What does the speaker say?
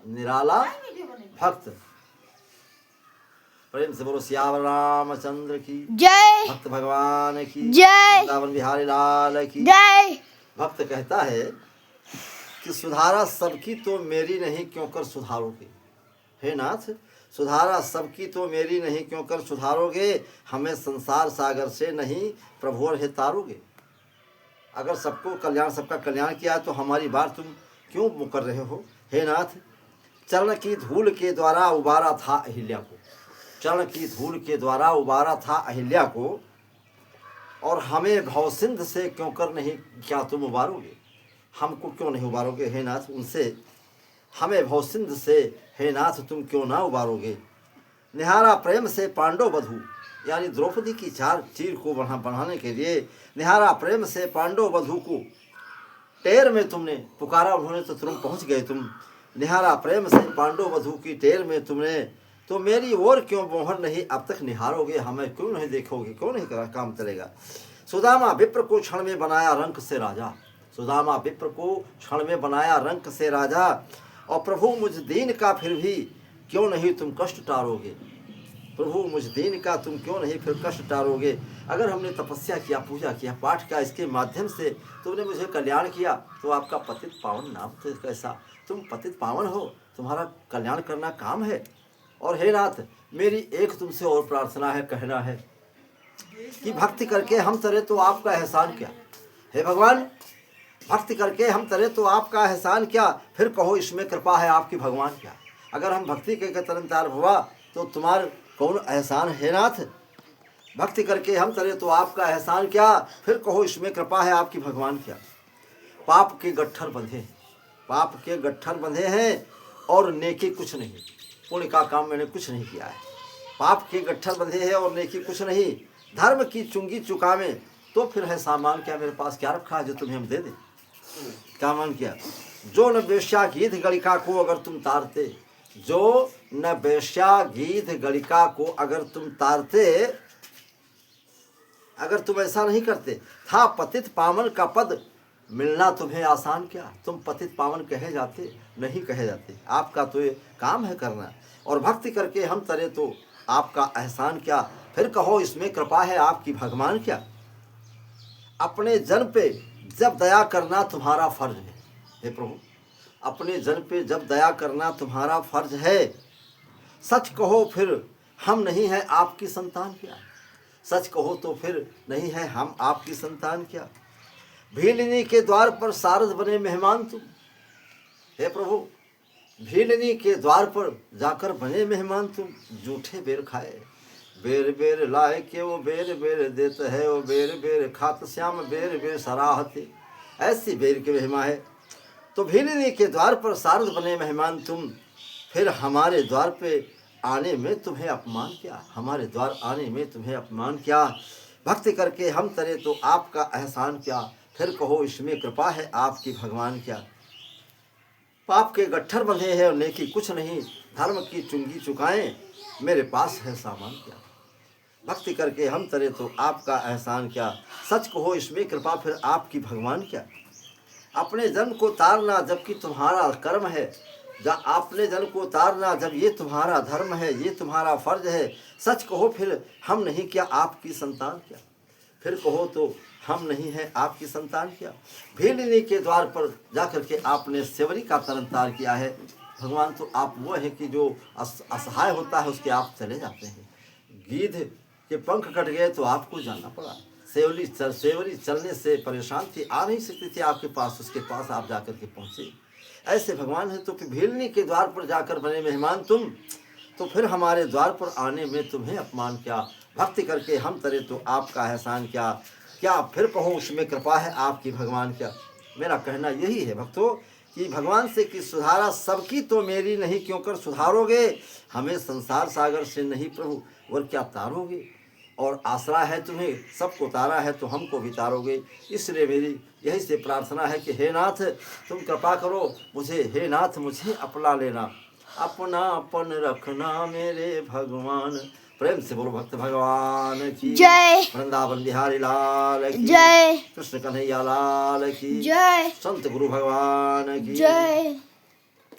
निराला भक्त। प्रेम से बोलो सियावर रामचंद्र की जय। भक्त भगवान की जय। वृंदावन बिहारी लाल की जय। भक्त कहता है कि सुधारा सबकी तो मेरी नहीं क्यों कर सुधारोगे। हे नाथ, सुधारा सबकी तो मेरी नहीं क्यों कर सुधारोगे, हमें संसार सागर से नहीं प्रभु और हे तारोगे। अगर सबको कल्याण, सबका कल्याण किया तो हमारी बात तुम क्यों मुकर रहे हो। हे नाथ, चरण की धूल के द्वारा उबारा था अहिल्या को, चरण की धूल के द्वारा उबारा था अहिल्या को, और हमें भवसिंध से क्यों कर नहीं क्या तुम उबारोगे, हमको क्यों नहीं उबारोगे। हे नाथ, उनसे हमें भवसिंध से हे नाथ तुम क्यों ना उबारोगे। निहारा प्रेम से पांडव वधू, यानी द्रौपदी की चार चीर को बढ़ाने के लिए निहारा प्रेम से पांडव वधू को टेर में तुमने पुकारा, उन्होंने तो तुरंत पहुंच गए तुम। निहारा प्रेम से पांडव वधू की टेर में तुमने, तो मेरी ओर क्यों मोहर नहीं अब तक निहारोगे, हमें क्यों नहीं देखोगे, क्यों नहीं काम चलेगा। सुदामा विप्र को क्षण में बनाया रंक से राजा, सुदामा विप्र को क्षण में बनाया रंक से राजा, और प्रभु मुझ दीन का फिर भी क्यों नहीं तुम कष्ट टारोगे, प्रभु मुझ दीन का तुम क्यों नहीं फिर कष्ट टारोगे। अगर हमने तपस्या किया, पूजा किया, पाठ किया, इसके माध्यम से तुमने मुझे कल्याण किया, तो आपका पतित पावन नाम तो कैसा, तुम पतित पावन हो, तुम्हारा कल्याण करना काम है। और हे नाथ, मेरी एक तुमसे और प्रार्थना है, कहना है कि भक्ति करके हम तरे तो आपका एहसान क्या। हे भगवान, भक्ति करके हम तरे तो आपका एहसान क्या, फिर कहो इसमें कृपा है आपकी भगवान क्या। अगर हम भक्ति के तरनतार हुआ तो तुम्हारा कौन एहसान है नाथ। भक्ति करके हम तरे तो आपका एहसान क्या, फिर कहो इसमें कृपा है आपकी भगवान क्या। पाप के गट्ठर बंधे, पाप के गट्ठर बंधे हैं और नेकी कुछ नहीं, पुण्य का काम मैंने कुछ नहीं किया है। पाप के गट्ठर बंधे हैं और नेकी कुछ नहीं, धर्म की चुंगी चुकावें तो फिर है सामान क्या, मेरे पास क्या रखा है जो तुम्हें हम दे दें। क्या मान किया, जो न बेश्या गीत गलिका को अगर तुम तारते, जो न बेश्या गीत गलिका को अगर तुम तारते, अगर तुम ऐसा नहीं करते, था पतित पावन का पद मिलना तुम्हें आसान क्या। तुम पतित पावन कहे जाते, नहीं कहे जाते, आपका तो ये काम है करना। और भक्ति करके हम तरे तो आपका एहसान क्या, फिर कहो इसमें कृपा है आपकी भगवान क्या। अपने जन पे जब दया करना तुम्हारा फर्ज है, हे प्रभु, अपने जन पे जब दया करना तुम्हारा फर्ज है। सच कहो फिर हम नहीं हैं आपकी संतान क्या, सच कहो तो फिर नहीं है हम आपकी संतान क्या। भीलनी के द्वार पर सारद बने मेहमान तुम, हे प्रभु, भीलनी के द्वार पर जाकर बने मेहमान तुम। जूठे बेर खाए, बेर बेर लाए के वो बेर बेर देते है, वो बेर बेर खात श्याम बेर बेर सराहते, ऐसी बेर के मेहमान है। तो भीलनी के द्वार पर सारद बने मेहमान तुम, फिर हमारे द्वार पे आने में तुम्हें अपमान क्या, हमारे द्वार आने में तुम्हें अपमान क्या। भक्ति करके हम तरे तो आपका एहसान क्या, फिर कहो इसमें कृपा है आपकी भगवान क्या। पाप के गट्ठर बंधे हैं और नेकी कुछ नहीं, धर्म की चुंगी चुकाएं मेरे पास है सामान क्या। भक्ति करके हम तरे तो आपका एहसान क्या, सच कहो इसमें कृपा फिर आपकी भगवान क्या। अपने जन को तारना जबकि तुम्हारा कर्म है, जब आपने जन को तारना जब ये तुम्हारा धर्म है, ये तुम्हारा फर्ज है। सच कहो फिर हम नहीं क्या आपकी संतान क्या, फिर कहो तो हम नहीं हैं आपकी संतान क्या। भीलनी के द्वार पर जाकर के आपने सेवरी का तरनतार किया है। भगवान तो आप वो हैं कि जो असहाय होता है उसके आप चले जाते हैं। गीध के पंख कट गए तो आपको जाना पड़ा, सेवरी चलने से परेशान थी, आ नहीं सकती थी आपके पास, उसके पास आप जाकर के पहुँचे। ऐसे भगवान है तो कि भीलनी के द्वार पर जाकर बने मेहमान तुम, तो फिर हमारे द्वार पर आने में तुम्हें अपमान क्या। भक्ति करके हम तरे तो आपका एहसान क्या, क्या फिर कहो उसमें कृपा है आपकी भगवान क्या। मेरा कहना यही है भक्तों कि भगवान से कि सुधारा सबकी तो मेरी नहीं क्यों कर सुधारोगे, हमें संसार सागर से नहीं प्रभु और क्या तारोगे। और आसरा है तुम्हें सबको तारा है तो हमको भी तारोगे। इसलिए मेरी यही से प्रार्थना है कि हे नाथ तुम कृपा करो मुझे, हे नाथ मुझे अपना लेना, अपना अपन रखना मेरे भगवान। प्रेम से बोलो भक्त भगवान की जय। वृंदावन बिहारी लाल की जय। कृष्ण कन्हैया लाल की जय। संत गुरु भगवान की जय।